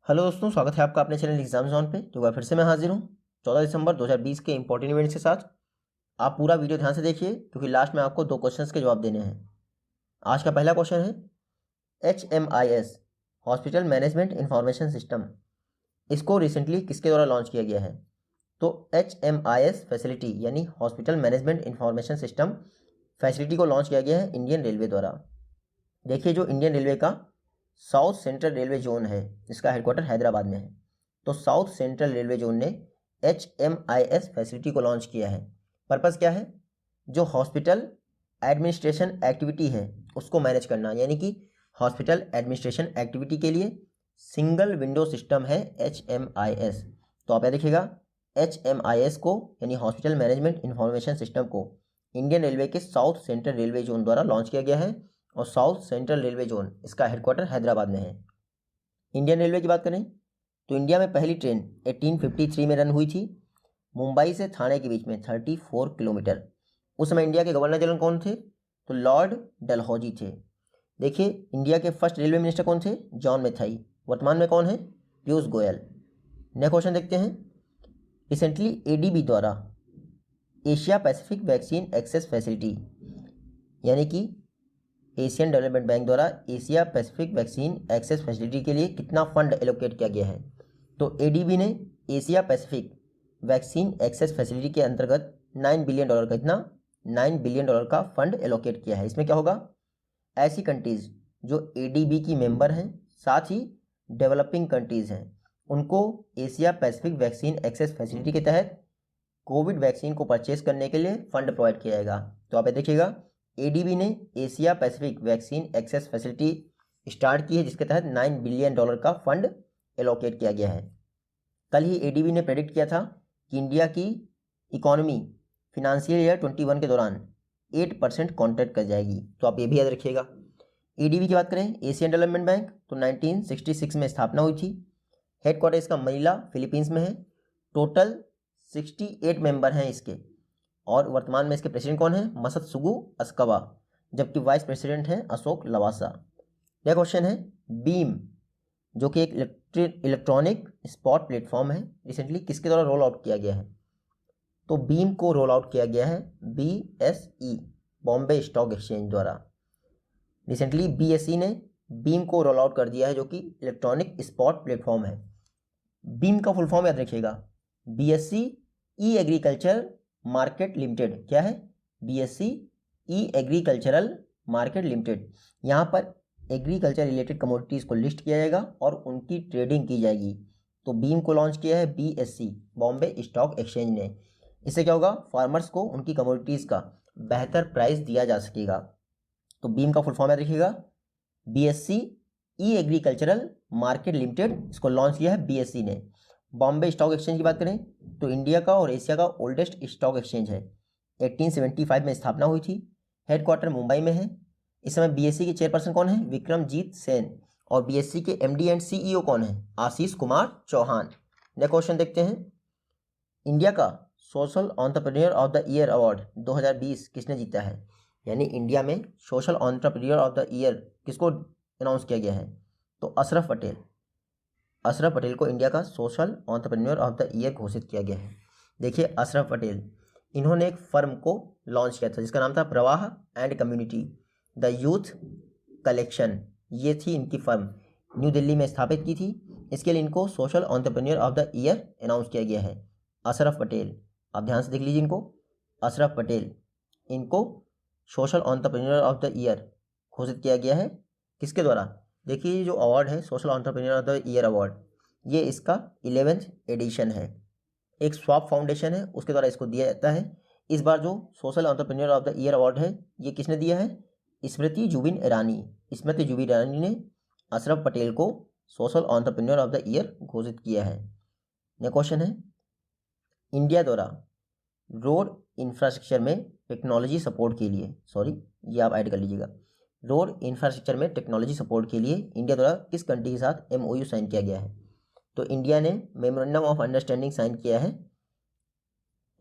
Hello दोस्तों, स्वागत है आपका अपने चैनल एग्जाम जोन पे। तो फिर से मैं हाजिर हूँ 14 दिसंबर 2020 के इंपॉर्टेंट इवेंट्स के साथ। आप पूरा वीडियो ध्यान से देखिए क्योंकि लास्ट में आपको 2 क्वेश्चंस के जवाब देने हैं। आज का पहला क्वेश्चन है HMIS hospital management information system, इसको रिसेंटली किसके द्वारा लॉन्च किया गया है? तो HMIS फैसिलिटी यानी hospital management information system facility को लॉन्च किया गया है इंडियन रेलवे द्वारा। देखिए, जो इंडियन रेलवे का साउथ सेंट्रल रेलवे जोन है, इसका हेडक्वार्टर हैदराबाद में है। तो साउथ सेंट्रल रेलवे जोन ने HMIS फैसिलिटी को लॉन्च किया है। पर्पस क्या है? जो हॉस्पिटल एडमिनिस्ट्रेशन एक्टिविटी है उसको मैनेज करना, यानी कि हॉस्पिटल एडमिनिस्ट्रेशन एक्टिविटी के लिए सिंगल विंडो सिस्टम है HMIS। तो आप यह देखिएगा, HMIS को यानी हॉस्पिटल मैनेजमेंट इंफॉर्मेशन सिस्टम को इंडियन रेलवे के साउथ सेंट्रल रेलवे जोन द्वारा लॉन्च किया गया है और साउथ सेंट्रल रेलवे जोन इसका हेडक्वार्टर हैदराबाद में है। इंडियन रेलवे की बात करें तो इंडिया में पहली ट्रेन 1853 में रन हुई थी मुंबई से थाने के बीच में 34 किलोमीटर। उस समय इंडिया के गवर्नर जनरल कौन थे? तो लॉर्ड डलहौजी थे। देखिए, इंडिया के फर्स्ट रेलवे मिनिस्टर कौन थे? जॉन मेथाई। वर्तमान में कौन है? पीयूष गोयल। नेक्स्ट क्वेश्चन देखते हैं। रिसेंटली ADB द्वारा Asia Pacific vaccine access facility यानी कि एशियन डेवलपमेंट बैंक द्वारा Asia Pacific vaccine access facility के लिए कितना फंड एलोकेट किया गया है? तो ADB ने Asia Pacific vaccine access facility के अंतर्गत $9 बिलियन का इतना $9 बिलियन का फंड एलोकेट किया है। इसमें क्या होगा? ऐसी कंट्रीज जो ADB की मेंबर हैं, साथ ही डेवलपिंग कंट्रीज हैं, उनको Asia Pacific vaccine access facility के तहत कोविड वैक्सीन को परचेज करने के लिए फंड प्रोवाइड किया जाएगा। तो आप ये देखिएगा, ADB ने Asia Pacific vaccine access facility start की है जिसके तहत $9 बिलियन का फंड एलोकेट किया गया है। कल ही ADB ने प्रेडिक्ट किया था कि इंडिया की इकोनॉमी फिनेंशियल ईयर 21 के दौरान 8% कॉन्ट्रैक्ट कर जाएगी। तो आप ये भी याद रखिएगा। ADB की बात करें, एशियन डेवलपमेंट बैंक, तो 1966 में स्थापना हुई थी। हेडक्वार्टर इसका मनीला फिलीपींस में है। टोटल 68 मेंबर हैं इसके और वर्तमान में इसके प्रेसिडेंट कौन है? मसत्सुगु अस्कावा, जबकि वाइस प्रेसिडेंट हैं अशोक लवासा। यह क्वेश्चन है बीम, जो कि एक इलेक्ट्रॉनिक स्पॉट प्लेटफॉर्म है, रिसेंटली किसके द्वारा रोल आउट किया गया है? तो बीम को रोल आउट किया गया है BSE बॉम्बे स्टॉक एक्सचेंज द्वारा। रिसेंटली BSE ने बीम को रोल आउट कर दिया है, जो कि इलेक्ट्रॉनिक स्पॉट प्लेटफॉर्म है। बीम का फुल फॉर्म याद रखिएगा, BSE ई एग्रीकल्चर मार्केट लिमिटेड। क्या है? BSE ई एग्रीकल्चरल मार्केट लिमिटेड। यहाँ पर एग्रीकल्चर रिलेटेड कमोडिटीज़ को लिस्ट किया जाएगा और उनकी ट्रेडिंग की जाएगी। तो बीम को लॉन्च किया है BSE बॉम्बे स्टॉक एक्सचेंज ने। इससे क्या होगा? फार्मर्स को उनकी कमोडिटीज़ का बेहतर प्राइस दिया जा सकेगा। तो बीम का फुल फॉर्म याद रखिएगा, BSE ई एग्रीकल्चरल मार्केट लिमिटेड, इसको लॉन्च किया है BSE ने। बॉम्बे स्टॉक एक्सचेंज की बात करें तो इंडिया का और एशिया का ओल्डेस्ट स्टॉक एक्सचेंज है। 1875 में स्थापना हुई थी। हेडक्वार्टर मुंबई में है। इस समय BSE के चेयरपर्सन कौन है? विक्रमजीत सेन। और BSE के MD एंड CEO कौन है? आशीष कुमार चौहान। नेक्स्ट क्वेश्चन देखते हैं। इंडिया का social entrepreneur of the year award 2020 किसने जीता है? यानी इंडिया में social entrepreneur of the year किसको अनाउंस किया गया है? तो अशरफ पटेल। अशरफ पटेल को इंडिया का social entrepreneur of the year घोषित किया गया है। देखिए, अशरफ पटेल, इन्होंने एक फर्म को लॉन्च किया था जिसका नाम था प्रवाह and community the youth collection. ये थी इनकी फर्म, न्यू दिल्ली में स्थापित की थी। इसके लिए इनको social entrepreneur of the year announce किया गया है। अशरफ पटेल, आप ध्यान से देख लीजिए इनको, अशरफ पटेल, इनको social entrepreneur of the year घोषित किया गया है। किसके द्वारा? देखिए, ये जो अवार्ड है social entrepreneur of the year award, ये इसका 11th एडिशन है। एक स्वाप फाउंडेशन है, उसके द्वारा इसको दिया जाता है। इस बार जो social entrepreneur of the year award है, ये किसने दिया है? स्मृति जुबिन ईरानी। स्मृति जुबिन ईरानी ने अशरफ पटेल को social entrepreneur of the year घोषित किया है। नेक्स्ट क्वेश्चन है, इंडिया द्वारा रोड इंफ्रास्ट्रक्चर में टेक्नोलॉजी सपोर्ट के लिए, ये आप ऐड कर लीजिएगा, रोड इंफ्रास्ट्रक्चर में टेक्नोलॉजी सपोर्ट के लिए इंडिया द्वारा किस कंट्री के साथ MOU साइन किया गया है? तो इंडिया ने मेमोरेंडम ऑफ अंडरस्टैंडिंग साइन किया है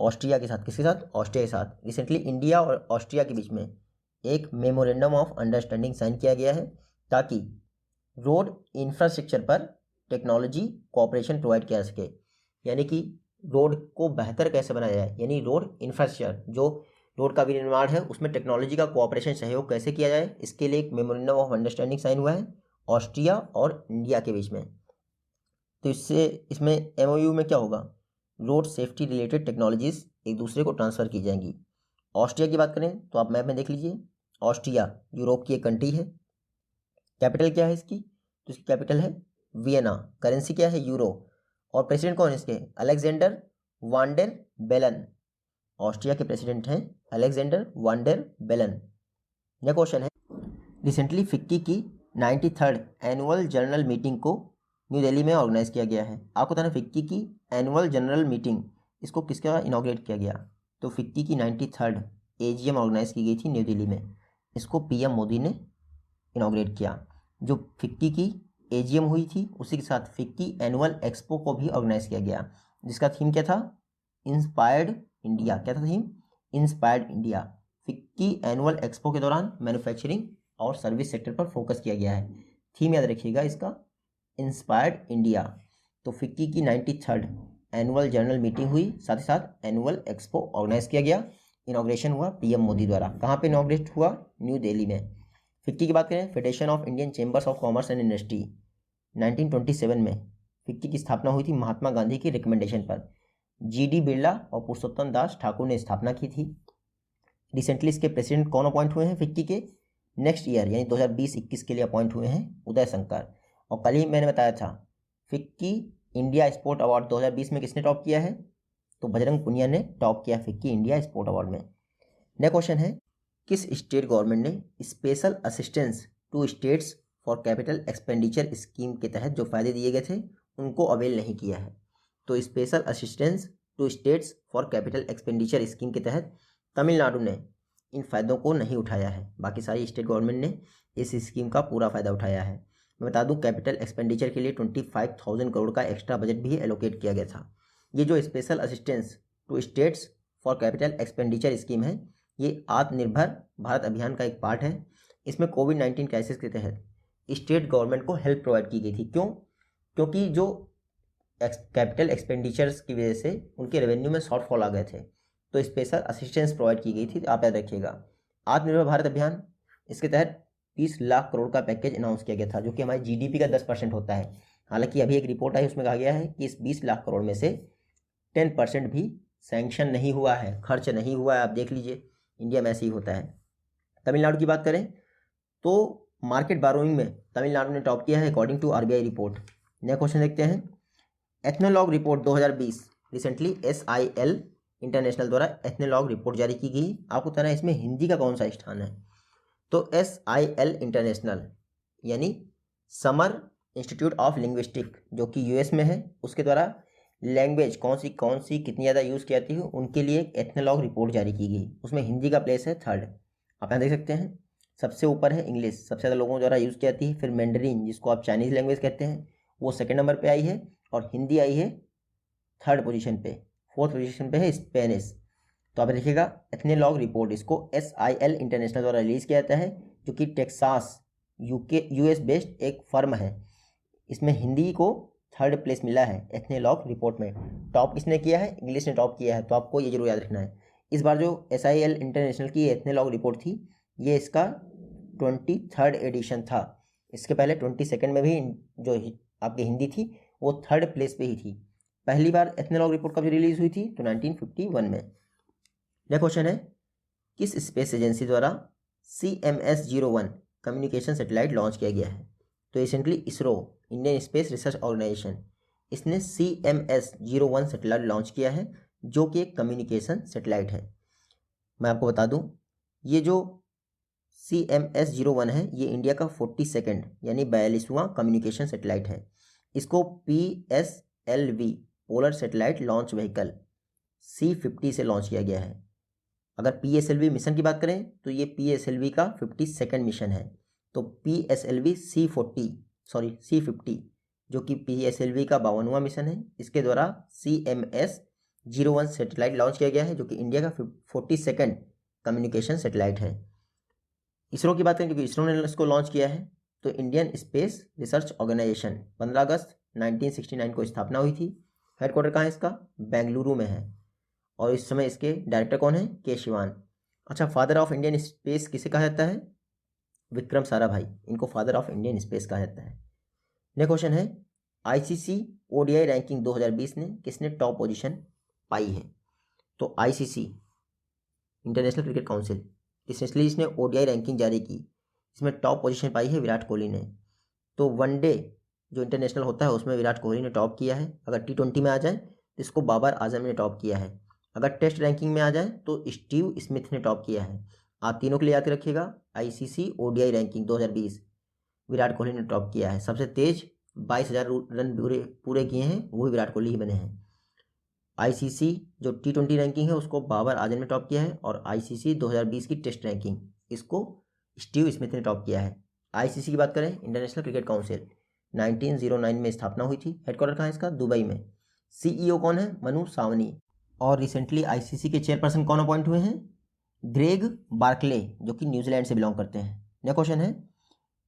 ऑस्ट्रिया के साथ। किसके साथ? ऑस्ट्रिया के साथ। रिसेंटली इंडिया और ऑस्ट्रिया के बीच में एक मेमोरेंडम ऑफ अंडरस्टैंडिंग साइन किया गया है ताकि रोड इंफ्रास्ट्रक्चर पर टेक्नोलॉजी कोऑपरेशन प्रोवाइड किया जा सके, यानी कि रोड को बेहतर कैसे बनाया जाए, यानी रोड इंफ्रास्ट्रक्चर जो रोड का भी निर्माण है उसमें टेक्नोलॉजी का कोऑपरेशन सहयोग कैसे किया जाए, इसके लिए एक मेमोरेंडम ऑफ अंडरस्टैंडिंग साइन हुआ है ऑस्ट्रिया और इंडिया के बीच में। तो इसमें एमओयू में क्या होगा, रोड सेफ्टी रिलेटेड टेक्नोलॉजीज एक दूसरे को ट्रांसफ़र की जाएंगी। ऑस्ट्रिया की बात करें तो आप मैप में देख लीजिए, ऑस्ट्रिया यूरोप की एक कंट्री है। कैपिटल क्या है इसकी, तो इसकी कैपिटल है वियना। करेंसी क्या है, यूरो। और प्रेसिडेंट कौन है इसके, अलेक्जेंडर वान डेर बेलन। ऑस्ट्रिया के प्रेसिडेंट हैं अलेक्जेंडर वान डेर बेलन। यह क्वेश्चन है, रिसेंटली फिक्की की 93rd एनुअल जनरल मीटिंग को न्यू दिल्ली में ऑर्गेनाइज किया गया है। आपको बताना फिक्की की एनुअल जनरल मीटिंग इसको किसके द्वारा इनॉग्रेट किया गया, तो फिक्की की 93rd AGM ऑर्गेनाइज की गई थी न्यू दिल्ली में, इसको PM मोदी ने इनॉग्रेट किया। जो फिक्की की AGM हुई थी उसी के साथ फिक्की एनुअल एक्सपो को भी ऑर्गेनाइज किया गया, जिसका थीम क्या था, इंस्पायर्ड इंडिया। क्या था theme, inspired India. FICCI annual expo के दौरान मैन्युफैक्चरिंग और सर्विस सेक्टर पर फोकस किया गया है। थीम याद रखिएगा इसका, इंस्पायर्ड इंडिया। तो फिक्की की 93rd एनुअल जनरल मीटिंग हुई, साथ ही साथ एनुअल एक्सपो ऑर्गेनाइज किया गया, इनॉग्रेशन हुआ PM मोदी द्वारा। कहाँ पे इनॉग्रेट हुआ, न्यू दिल्ली में। फिक्की की बात करें, federation of Indian chambers of commerce and industry 1927 में फिक्की की स्थापना हुई थी महात्मा गांधी की रिकमेंडेशन पर। GD बिरला और पुरुषोत्तम दास ठाकुर ने स्थापना की थी। रिसेंटली इसके प्रेसिडेंट कौन अपॉइंट हुए हैं फिक्की के, नेक्स्ट ईयर यानी 2020-21 के लिए अपॉइंट हुए हैं उदय शंकर। और कल ही मैंने बताया था फिक्की इंडिया स्पोर्ट अवार्ड 2020 में किसने टॉप किया है, तो बजरंग पुनिया ने टॉप किया फिक्की इंडिया स्पोर्ट अवार्ड में। नेक्स्ट क्वेश्चन है, किस स्टेट गवर्नमेंट ने special assistance to states for capital expenditure scheme के तहत जो फायदे दिए गए थे उनको अवेल नहीं किया है। तो special assistance to states for capital expenditure scheme के तहत तमिलनाडु ने इन फ़ायदों को नहीं उठाया है, बाकी सारी स्टेट गवर्नमेंट ने इस स्कीम का पूरा फ़ायदा उठाया है। मैं बता दूं कैपिटल एक्सपेंडिचर के लिए 25,000 करोड़ का एक्स्ट्रा बजट भी एलोकेट किया गया था। ये जो special assistance to states for capital expenditure scheme है ये आत्मनिर्भर भारत अभियान का एक पार्ट है। इसमें कोविड-19 क्राइसिस के तहत स्टेट गवर्नमेंट को हेल्प प्रोवाइड की गई थी। क्यों, क्योंकि जो कैपिटल एक्सपेंडिचर्स की वजह से उनके रेवेन्यू में शॉर्टफॉल आ गए थे, तो स्पेशल असिस्टेंस प्रोवाइड की गई थी। आप याद रखिएगा, आत्मनिर्भर भारत अभियान, इसके तहत 30 लाख करोड़ का पैकेज अनाउंस किया गया था, जो कि हमारी GDP का 10% होता है। हालांकि अभी एक रिपोर्ट आई उसमें कहा गया है कि इस 20 लाख करोड़ में से 10% भी सैंक्शन नहीं हुआ है, खर्च नहीं हुआ है। आप देख लीजिए इंडिया में ऐसे ही होता है। तमिलनाडु की बात करें तो मार्केट बारोइंग में तमिलनाडु ने टॉप किया है अकॉर्डिंग टू RBI रिपोर्ट। नया क्वेश्चन देखते हैं, Ethnologue report 2020 recently SIL international द्वारा एथनोलॉग रिपोर्ट जारी की गई। आपको बताना है इसमें हिंदी का कौन सा स्थान है, तो SIL इंटरनेशनल यानी समर इंस्टीट्यूट ऑफ लिंग्विस्टिक जो कि US में है, उसके द्वारा लैंग्वेज कौन सी कितनी ज़्यादा यूज़ की जाती है उनके लिए एक एथनोलॉग रिपोर्ट जारी की गई। उसमें हिंदी का प्लेस है 3rd। आप यहाँ देख सकते हैं सबसे ऊपर है इंग्लिश, सबसे ज़्यादा लोगों द्वारा यूज़ की जाती है। फिर मैंडरीन जिसको आप चाइनीज़ लैंग्वेज कहते हैं वो 2nd नंबर पे आई है, और हिंदी आई है 3rd पोजीशन पे। 4th पोजीशन पे है स्पेनिश। तो आप देखिएगा एथनोलॉग रिपोर्ट इसको SIL इंटरनेशनल द्वारा रिलीज़ किया जाता है, जो कि टेक्सास US बेस्ड एक फर्म है। इसमें हिंदी को 3rd प्लेस मिला है एथनोलॉग रिपोर्ट में। टॉप किसने किया है, इंग्लिश ने टॉप किया है, तो आपको ये जरूर याद रखना है। इस बार जो SIL इंटरनेशनल की एथनोलॉग रिपोर्ट थी ये इसका 23rd एडिशन था। इसके पहले 22nd में भी जो आपकी हिंदी थी वो 3rd प्लेस पे ही थी। पहली बार एथनोलॉग रिपोर्ट कब रिलीज हुई थी, तो 1951 में। नेक्स्ट क्वेश्चन है, किस स्पेस एजेंसी द्वारा CMS-01 कम्युनिकेशन सैटेलाइट लॉन्च किया गया है, तो recently ISRO Indian space research organisation इसने CMS-01 सैटेलाइट लॉन्च किया है, जो कि एक कम्युनिकेशन सैटेलाइट है। मैं आपको बता दूं ये जो CMS-01 है ये इंडिया का 42nd यानी 42वां कम्युनिकेशन सैटेलाइट है। इसको PSLV polar satellite launch vehicle C50 से लॉन्च किया गया है। अगर PSLV मिशन की बात करें तो ये PSLV का 52nd मिशन है। तो PSLV C50 जो कि PSLV का 52वां मिशन है, इसके द्वारा CMS-01 सैटेलाइट लॉन्च किया गया है, जो कि इंडिया का 42nd कम्युनिकेशन सैटेलाइट है। इसरो की बात करें क्योंकि इसरो ने इसको लॉन्च किया है, तो इंडियन स्पेस रिसर्च ऑर्गेनाइजेशन 15 अगस्त 1969 को स्थापना हुई थी। हेडक्वार्टर कहाँ है इसका? बेंगलुरु में है। और इस समय इसके डायरेक्टर कौन है? के शिवान। अच्छा, फादर ऑफ इंडियन स्पेस किसे कहा जाता है? विक्रम साराभाई, इनको फादर ऑफ इंडियन स्पेस कहा जाता है। नेक्स्ट क्वेश्चन है, आईसीसी ओडीआई रैंकिंग 2020 में किसने टॉप पोजीशन पाई है? तो ICC international cricket council recently इसने ओडीआई रैंकिंग जारी की, इसमें टॉप पोजीशन पाई है विराट कोहली ने। तो वनडे जो इंटरनेशनल होता है उसमें विराट कोहली ने टॉप किया है। अगर टी20 में आ जाए तो इसको बाबर आजम ने टॉप किया है। अगर टेस्ट रैंकिंग में आ जाए तो स्टीव स्मिथ ने टॉप किया है। आप तीनों के लिए याद रखिएगा, ICC ODI ranking 2020 Virat Kohli ने टॉप किया है। सबसे तेज 22,000 रन पूरे किए हैं वो भी विराट कोहली ही बने हैं। आईसीसी जो टी20 रैंकिंग है उसको बाबर आजम ने टॉप किया है, और आईसीसी 2020 की टेस्ट रैंकिंग इसको स्टीव स्मिथ ने टॉप किया है। आईसीसी की बात करें, इंटरनेशनल क्रिकेट काउंसिल 1909 में स्थापना हुई थी। हेडक्वार्टर कहाँ है इसका? दुबई में। सीईओ कौन है? मनु सावनी। और रिसेंटली आईसीसी के चेयरपर्सन कौन अपॉइंट हुए हैं? ग्रेग बार्कले, जो कि न्यूजीलैंड से बिलोंग करते हैं। नेक्स्ट क्वेश्चन है,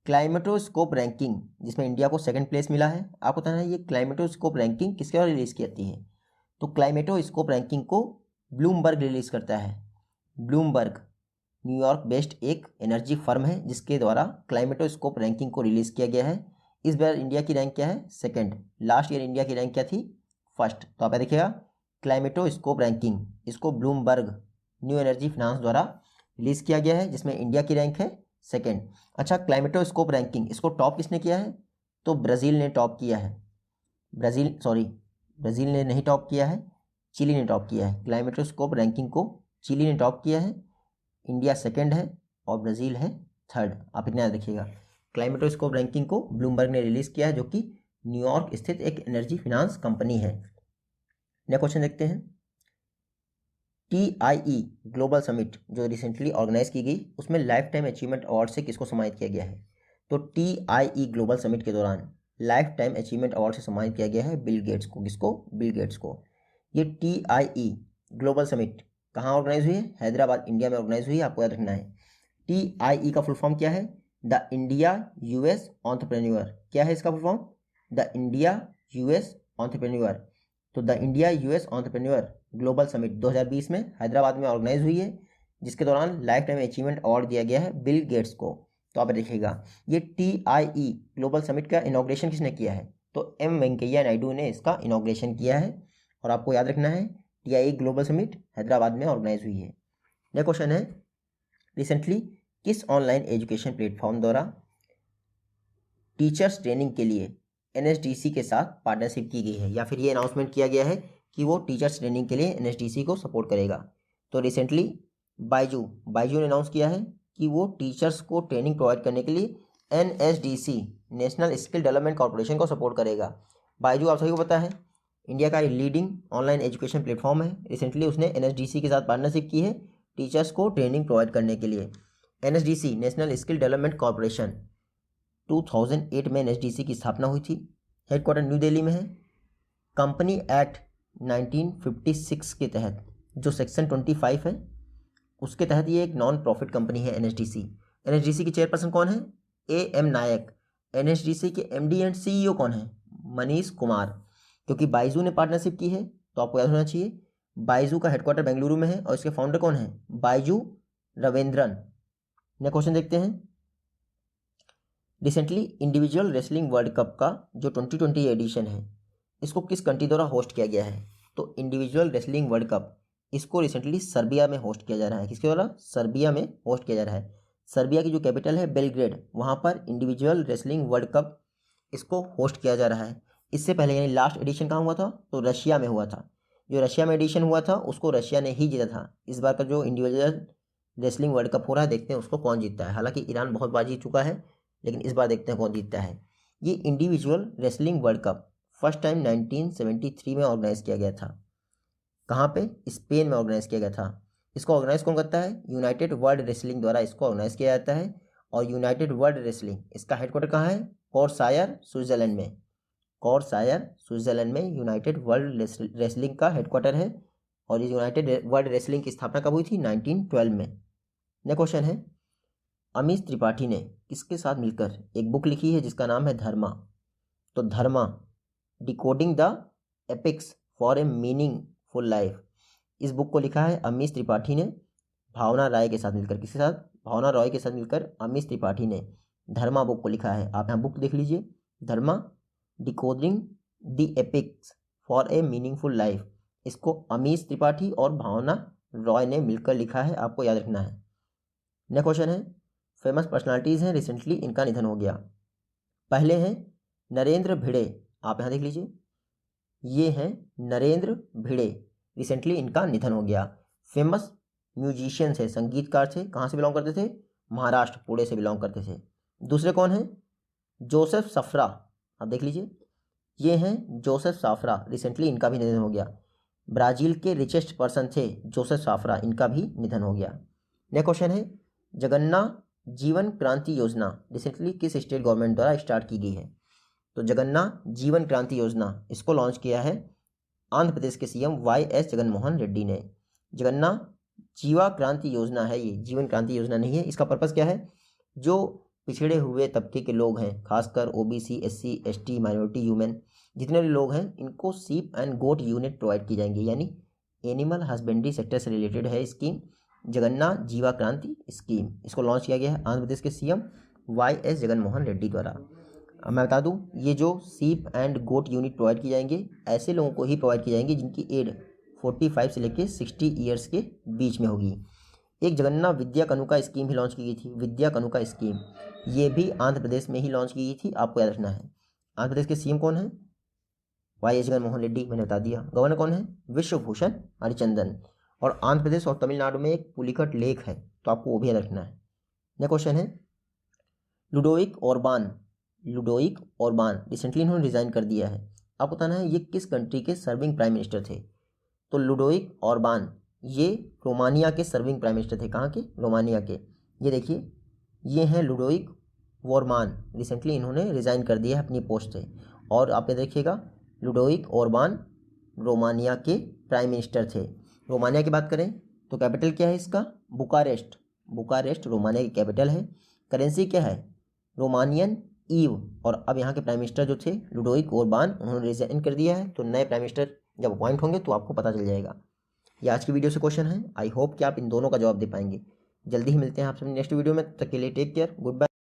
क्लाइमेटोस्कोप रैंकिंग जिसमें इंडिया को सेकंड प्लेस मिला है। आपको बताना है ये क्लाइमेटोस्कोप रैंकिंग किसके द्वारा रिलीज की जाती है? तो क्लाइमेटोस्कोप रैंकिंग को ब्लूमबर्ग रिलीज करता है। ब्लूमबर्ग न्यूयॉर्क बेस्ड एक एनर्जी फर्म है जिसके द्वारा क्लाइमेटोस्कोप रैंकिंग को रिलीज किया गया है। इस बार इंडिया की रैंक क्या है? सेकंड। लास्ट ईयर इंडिया की रैंक क्या थी? फर्स्ट। तो आप देखिएगा क्लाइमेटोस्कोप रैंकिंग इसको ब्लूमबर्ग न्यू एनर्जी फाइनेंस द्वारा रिलीज किया गया है, जिसमें इंडिया की रैंक है सेकंड। अच्छा, क्लाइमेटोस्कोप रैंकिंग इसको टॉप किसने किया है? तो ब्राज़ील ने टॉप किया है। ब्राज़ील ने नहीं टॉप किया है, चिली ने टॉप किया है। क्लाइमेटोस्कोप रैंकिंग को चिली ने टॉप किया है, इंडिया सेकंड है और ब्राज़ील है थर्ड। आप इतना याद रखिएगा। क्लाइमेटोस्कोप रैंकिंग को ब्लूमबर्ग ने रिलीज किया है, जो कि न्यूयॉर्क स्थित एक एनर्जी फाइनेंस कंपनी है। नेक्स्ट क्वेश्चन देखते हैं, TIE ग्लोबल समिट जो रिसेंटली ऑर्गेनाइज की गई उसमें लाइफ टाइम अचीवमेंट अवार्ड से किसको सम्मानित किया गया है? तो TIE ग्लोबल समिट के दौरान लाइफ टाइम अचीवमेंट अवार्ड से सम्मानित किया गया है बिल गेट्स को। किसको? बिल गेट्स को। ये TIE ग्लोबल समिट कहाँ ऑर्गेनाइज हुई है? हैदराबाद, इंडिया में ऑर्गेनाइज हुई है, आपको याद रखना है। TIE का फुल फॉर्म क्या है? The India US entrepreneur. क्या है इसका full form? The India US entrepreneur. तो the India US entrepreneur global summit 2020 में हैदराबाद में ऑर्गेनाइज हुई है, जिसके दौरान लाइफ टाइम अचीवमेंट अवार्ड दिया गया है बिल गेट्स को। तो आप देखिएगा, ये TIE ग्लोबल समिट का इनॉग्रेशन किसने किया है? तो M वेंकैया नायडू ने इसका इनॉग्रेशन किया है। और आपको याद रखना है, TIE ग्लोबल समिट हैदराबाद में ऑर्गेनाइज हुई है। नेक्स्ट क्वेश्चन है, रिसेंटली किस ऑनलाइन एजुकेशन प्लेटफॉर्म द्वारा टीचर्स ट्रेनिंग के लिए NSDC के साथ पार्टनरशिप की गई है, या फिर ये अनाउंसमेंट किया गया है कि वो टीचर्स ट्रेनिंग के लिए NSDC को सपोर्ट करेगा? तो रिसेंटली बायजू ने अनाउंस किया है कि वो टीचर्स को ट्रेनिंग प्रोवाइड करने के लिए NSDC national skill development corporation को सपोर्ट करेगा। बायजू आप सभी को पता है इंडिया का लीडिंग ऑनलाइन एजुकेशन प्लेटफॉर्म है। रिसेंटली उसने NSDC के साथ पार्टनरशिप की है टीचर्स को ट्रेनिंग प्रोवाइड करने के लिए। NSDC national skill development corporation 2008 में NSDC की स्थापना हुई थी। हेडक्वार्टर न्यू दिल्ली में है। कंपनी एक्ट 1956 के तहत जो सेक्शन 25 है उसके तहत ये एक नॉन प्रॉफिट कंपनी है NSDC। NSDC की चेयरपर्सन कौन है? AM नायक। NSDC के MD एंड CEO कौन है? मनीष कुमार। क्योंकि बायजू ने पार्टनरशिप की है तो आपको याद होना चाहिए, बायजू का हेडक्वार्टर बेंगलुरु में है और इसके फाउंडर कौन है? बायजू रविंद्रन। नेक्स्ट क्वेश्चन देखते हैं, recently individual wrestling world cup का जो 2020 एडिशन है इसको किस कंट्री द्वारा होस्ट किया गया है? तो इंडिविजुअल रेसलिंग वर्ल्ड कप इसको रिसेंटली सर्बिया में होस्ट किया जा रहा है। किसके द्वारा? सर्बिया में होस्ट किया जा रहा है। सर्बिया की जो कैपिटल है बेलग्रेड, वहाँ पर इंडिविजुअल रेसलिंग वर्ल्ड कप इसको होस्ट किया जा रहा है। इससे पहले यानी लास्ट एडिशन कहाँ हुआ था? तो रशिया में हुआ था। जो रशिया में एडिशन हुआ था उसको रशिया ने ही जीता था। इस बार का जो इंडिविजुअल रेसलिंग वर्ल्ड कप हो रहा है देखते हैं उसको कौन जीतता है। हालांकि ईरान बहुत बार जीत चुका है, लेकिन इस बार देखते हैं कौन जीतता है। ये individual wrestling world cup first time 1973 में ऑर्गेनाइज किया गया था। कहाँ पे? स्पेन में ऑर्गेनाइज किया गया था। इसको ऑर्गेनाइज कौन करता है? यूनाइटेड वर्ल्ड रेसलिंग द्वारा इसको ऑर्गेनाइज किया जाता है। और यूनाइटेड वर्ल्ड रेसलिंग इसका हेडक्वार्टर कहाँ है? कॉर्सायर स्विट्जरलैंड में। कॉर्सायर स्विट्जरलैंड में यूनाइटेड वर्ल्ड रेसलिंग का हेडक्वार्टर है। और ये यूनाइटेड वर्ल्ड रेसलिंग की स्थापना कब हुई थी? 1912 में। नेक्स्ट क्वेश्चन है, अमीश त्रिपाठी ने किसके साथ मिलकर एक बुक लिखी है जिसका नाम है धर्मा? तो Dharma decoding the epics for a meaningful life. इस बुक को लिखा है अमीश त्रिपाठी ने भावना राय के साथ मिलकर। किसके साथ? भावना रॉय के साथ मिलकर अमीश त्रिपाठी ने धर्मा बुक को लिखा है। आप यहाँ बुक देख लीजिए, Dharma decoding the epics for a meaningful life. इसको अमीश त्रिपाठी और भावना रॉय ने मिलकर लिखा है, आपको याद रखना है। नेक्स्ट क्वेश्चन है, फेमस पर्सनालिटीज़ हैं, रिसेंटली इनका निधन हो गया। पहले हैं नरेंद्र भिड़े, आप यहाँ देख लीजिए, ये हैं नरेंद्र भिड़े, रिसेंटली इनका निधन हो गया। फेमस म्यूजिशियंस है, संगीतकार थे, कहाँ से बिलोंग करते थे? महाराष्ट्र, पुणे से बिलोंग करते थे। दूसरे कौन हैं? जोसेफ सफरा, आप देख लीजिए, ये हैं जोसेफ साफरा, रिसेंटली इनका भी निधन हो गया। ब्राज़ील के रिचेस्ट पर्सन थे जोसेफ साफरा, इनका भी निधन हो गया। नेक्स्ट क्वेश्चन है, जगन्नाथ जीवन क्रांति योजना रिसेंटली किस स्टेट गवर्नमेंट द्वारा स्टार्ट की गई है? तो जगन्नाथ जीवन क्रांति योजना, इसको लॉन्च किया है आंध्र प्रदेश के सीएम YS जगनमोहन रेड्डी ने। जगन्नाथ जीवा क्रांति योजना है, ये जीवन क्रांति योजना नहीं है। इसका पर्पज़ क्या है? जो पिछड़े हुए तबके के लोग हैं, खासकर OBC, SC, ST, minority, human, जितने भी लोग हैं, इनको सीप एंड गोट यूनिट प्रोवाइड की जाएंगी, यानी एनिमल हस्बेंड्री सेक्टर से रिलेटेड है स्कीम, जगन्नाथ जीवा क्रांति स्कीम। इसको लॉन्च किया गया है आंध्र प्रदेश के सीएम YS जगनमोहन रेड्डी द्वारा। अब मैं बता दूं, ये जो सीप एंड गोट यूनिट प्रोवाइड की जाएंगे, ऐसे लोगों को ही प्रोवाइड की जाएंगी जिनकी एज 45 से लेकर 60 ईयर्स के बीच में होगी। एक जगन्नाथ विद्या कनुका स्कीम भी लॉन्च की गई थी, विद्या कनुका स्कीम, ये भी आंध्र प्रदेश में ही लॉन्च की गई थी, आपको याद रखना है। आंध्र प्रदेश के सीएम कौन है? YS जगनमोहन रेड्डी, मैंने बता दिया। गवर्नर कौन है? विश्वभूषण हरिचंदन। और आंध्र प्रदेश और तमिलनाडु में एक पुलिकट लेक है, तो आपको वो भी याद रखना है। नेक्स्ट क्वेश्चन है, Ludovic Orban, Ludovic Orban recently इन्होंने रिजाइन कर दिया है। आपको बताना है ये किस कंट्री के सर्विंग प्राइम मिनिस्टर थे? तो लुडोविक ओरबान ये रोमानिया के सर्विंग प्राइम मिनिस्टर थे। कहाँ के? रोमानिया के। ये देखिए, ये हैं लुडोविक ओरबान, रिसेंटली इन्होंने रिजाइन कर दिया है अपनी पोस्ट से। और आप ये देखिएगा, लुडोविक ओरबान रोमानिया के प्राइम मिनिस्टर थे। रोमानिया की बात करें तो कैपिटल क्या है इसका? बुकारेस्ट, बुकारेस्ट रोमानिया की कैपिटल है। करेंसी क्या है? रोमानियन ईव। और अब यहाँ के प्राइम मिनिस्टर जो थे लुडोविक ओरबान, उन्होंने रिजाइन कर दिया है। तो नए प्राइम मिनिस्टर जब अपॉइंट होंगे तो आपको पता चल जाएगा। ये आज की वीडियो से क्वेश्चन है, आई होप कि आप इन दोनों का जवाब दे पाएंगे। जल्दी ही मिलते हैं आपसे नेक्स्ट वीडियो में, तब तक के लिए टेक केयर, गुड बाय।